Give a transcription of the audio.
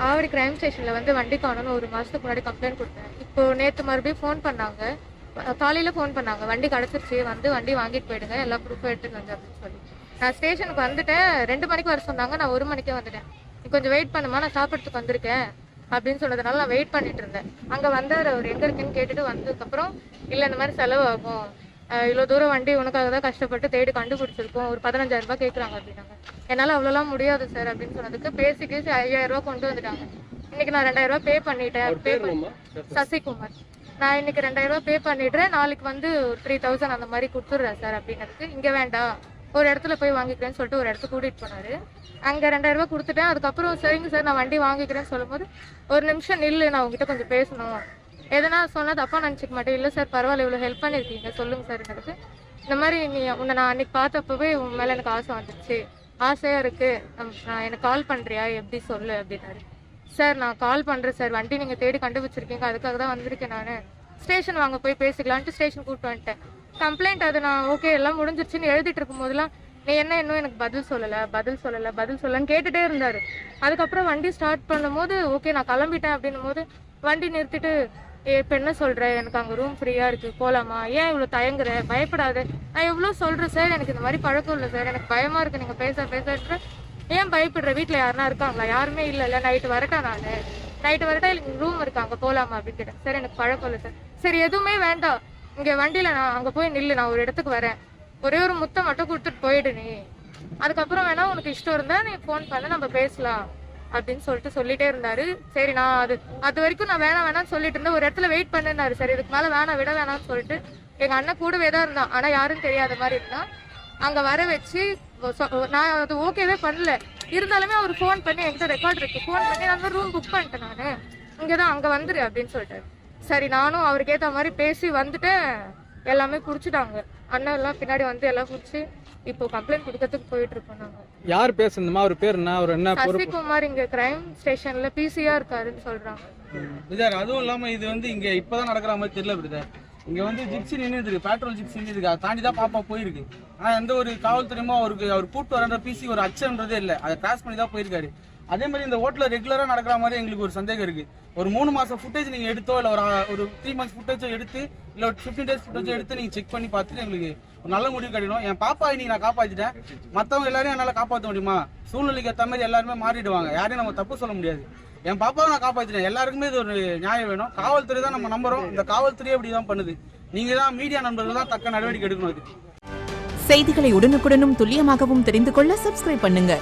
Avadi crime ஸ்டேஷனில் வந்து வண்டி காணோன்னு 1 மாதத்துக்கு முன்னாடி கம்ப்ளைண்ட் கொடுத்தேன். இப்போ நேற்று மறுபடியும் ஃபோன் பண்ணாங்க, காலையில் ஃபோன் பண்ணாங்க, வண்டி கிடச்சிருச்சு, வந்து வண்டி வாங்கிட்டு போயிடுங்க, எல்லா ப்ரூஃபும் எடுத்துகிட்டு வந்து அப்படின்னு சொல்லி. நான் ஸ்டேஷனுக்கு வந்துட்டேன். 2 மணிக்கு வர சொன்னாங்க, நான் 1 மணிக்கே வந்துட்டேன். நீ கொஞ்சம் வெயிட் பண்ணுமா, நான் சாப்பிட்றதுக்கு வந்திருக்கேன் அப்படின்னு சொன்னதுனால நான் வெயிட் பண்ணிட்டு இருந்தேன். அங்கே வந்தார், அவர் எங்கே இருக்குன்னு கேட்டுட்டு வந்ததுக்கப்புறம், இல்லை இந்த மாதிரி செலவாகும், இவ்வளோ தூரம் வண்டி உனக்காக தான் கஷ்டப்பட்டு தேடி கண்டுபிடிச்சிருக்கோம், ஒரு 15,000 ரூபாய் கேட்குறாங்க அப்படின்னாங்க. என்னால் அவ்வளோலாம் முடியாது சார் அப்படின்னு சொன்னதுக்கு பேசி 5,000 ரூபா கொண்டு வந்துட்டாங்க. இன்னைக்கு நான் 2,000 ரூபா பே பண்ணிட்டேன். சசிகுமார். நான் இன்னைக்கு 2,000 ரூபா பே பண்ணிடுறேன், நாளைக்கு வந்து 3,000 அந்த மாதிரி கொடுத்துட்றேன் சார் அப்படின்னதுக்கு, இங்கே வேண்டாம் ஒரு இடத்துல போய் வாங்கிக்கிறேன்னு சொல்லிட்டு ஒரு இடத்துக்கு கூட்டிகிட்டு போனார். அங்கே 2,000 ரூபா கொடுத்துட்டேன். அதுக்கப்புறம் சரிங்க சார் நான் வண்டி வாங்கிக்கிறேன்னு சொல்லும்போது, ஒரு நிமிஷம் நில்லு, நான் உங்ககிட்ட கொஞ்சம் பேசணும், எதனா சொன்னால் தப்பாக நினச்சிக்க மாட்டேன். இல்லை சார் பரவாயில்ல, இவ்வளோ ஹெல்ப் பண்ணியிருக்கீங்க, சொல்லுங்கள் சார் எனக்கு. இந்த மாதிரி உன்னை நான் அன்றைக்கி பார்த்தப்பவே உன் மேலே எனக்கு ஆசை வந்துடுச்சு, ஆசையாக இருக்குது, நான் எனக்கு கால் பண்ணுறியா எப்படி சொல்லு அப்படின்னாரு. சார் நான் கால் பண்ணுறேன் சார், வண்டி நீங்கள் தேடி கண்டுபிடிச்சிருக்கீங்க, அதுக்காக தான் வந்திருக்கேன், நான் ஸ்டேஷன் வாங்க போய் பேசிக்கலான்ட்டு ஸ்டேஷன் கூப்பிட்டு வந்துட்டேன். கம்ப்ளைண்ட் அது நான் ஓகே எல்லாம் முடிஞ்சிருச்சுன்னு எழுதிட்டு இருக்கும் போதெல்லாம் நீ என்ன இன்னும் எனக்கு பதில் சொல்லலைன்னு கேட்டுகிட்டே இருந்தார். அதுக்கப்புறம் வண்டி ஸ்டார்ட் பண்ணும்போது ஓகே நான் கிளம்பிட்டேன் அப்படின்னும் போது வண்டி நிறுத்திட்டு, இப்போ என்ன சொல்கிறேன், எனக்கு அங்கே ரூம் ஃப்ரீயாக இருக்குது, போகலாமா, ஏன் இவ்வளோ தயங்குற, பயப்படாது, நான் எவ்வளோ சொல்கிறேன் சார், எனக்கு இந்த மாதிரி பழக்கம் இல்லை சார், எனக்கு பயமாக இருக்குது, நீங்கள் பேசுகிற ஏன் பயப்படுற, வீட்டில் யாருனா இருக்காங்களா, யாருமே இல்லைல்ல, நைட்டு வரட்டா, நான் நைட்டு வரட்டா, எனக்கு ரூம் இருக்காங்க போகலாமா அப்படின்னு கேட்டேன். சார் எனக்கு பழக்கம் இல்லை சார். சரி எதுவுமே வேண்டாம், இங்கே வண்டியில் நான் அங்கே போய் நில்லு, நான் ஒரு இடத்துக்கு வரேன், ஒரே ஒரு முத்தை மட்டும் கொடுத்துட்டு போயிடு நீ, அதுக்கப்புறம் வேணா உனக்கு இஷ்டம் இருந்தா நீ ஃபோன் பண்ண, நம்ம பேசலாம் அப்படின்னு சொல்லிட்டே இருந்தாரு. சரி நான் அது வரைக்கும் நான் வேணாம்னு சொல்லிட்டு இருந்தேன். ஒரு இடத்துல வெயிட் பண்ணுனாரு. சரி இதுக்கு மேலே வேணாம்னு சொல்லிட்டு எங்கள் அண்ணன் கூடவே தான் இருந்தான், ஆனால் யாரும் தெரியாத மாதிரி இருந்தான். அங்கே வர வச்சு நான் அது ஓகேவே பண்ணல, இருந்தாலுமே அவர் ஃபோன் பண்ணி என்கிட்ட ரெக்கார்ட் இருக்கு, ஃபோன் பண்ணி நான் ரூம் புக் பண்ணிட்டேன், நான் இங்கே தான் அங்கே வந்துரு அப்படின்னு சொல்லிட்டாரு. சரி நானும் அவருக்கு ஏற்ற மாதிரி பேசி வந்துட்டேன். எல்லாமே குடிச்சிட்டாங்க, அண்ணன் எல்லாம் பின்னாடி வந்து எல்லாம் குடிச்சு இப்போ கம்ப்ளைண்ட் கொடுக்கறதுக்கு போயிட்டு இருக்கோம். நாங்க யார் பேசுறதுமா, அவர் பேர் என்ன, அவர் என்ன? சசிகுமார், இங்க கிரைம் ஸ்டேஷன்ல பிசிஆர் இருக்காருன்னு சொல்றாங்க. பிரதர் அதுவும் இல்லாம இது வந்து இங்க இப்பதான் நடக்கிற மாதிரி தெரியல பிரதர். இங்க வந்து ஜிப்சி நின்றுருக்கு, பெட்ரோல் ஜிப்சி நின்றுருக்கு, அதை தாண்டி தான் பாப்பா போயிருக்கு. ஆனா எந்த ஒரு காவல்துறையுமோ அவர் கூப்பிட்டு வரன்ற பிசி ஒரு அச்சன்றதே இல்லை, அதை கிராஸ் பண்ணி தான் போயிருக்காரு. அதே மாதிரி இந்த ஹோட்டலில் ரெகுலராக நடக்கிற மாதிரி எங்களுக்கு ஒரு சந்தேகம் இருக்குது. ஒரு 3 மாதம் ஃபுட்டேஜ் நீங்கள் எடுத்தோ இல்லை ஒரு 3 மந்த்ஸ் ஃபுட்டேஜோ எடுத்து இல்லை ஒரு 15 days ஃபுட்டேஜோ எடுத்து நீங்கள் செக் பண்ணி பார்த்துட்டு எங்களுக்கு ஒரு நல்ல முடிவு கிடைக்கணும். என் பாப்பா இன்னைக்கு நான் காப்பாற்றிட்டேன், மற்றவங்க எல்லாரையும் என்னால் காப்பாற்ற முடியுமா? சூழ்நிலைக்கு ஏற்ற மாதிரி எல்லாருமே மாறிடுவாங்க, யாரையும் நம்ம தப்பு சொல்ல முடியாது. என் பாப்பாவை நான் காப்பாற்றிட்டேன், எல்லாருக்குமே இது ஒரு நியாயம் வேணும். காவல்துறை தான் நம்ம நம்புறோம், இந்த காவல்துறையே இப்படி தான் பண்ணுது. நீங்கள் தான் மீடியா நண்பர்கள் தான் தக்க நடவடிக்கை எடுக்கணும். செய்திகளை உடனுக்குடனும் துல்லியமாகவும் தெரிந்து கொள்ள சப்ஸ்கிரைப் பண்ணுங்க.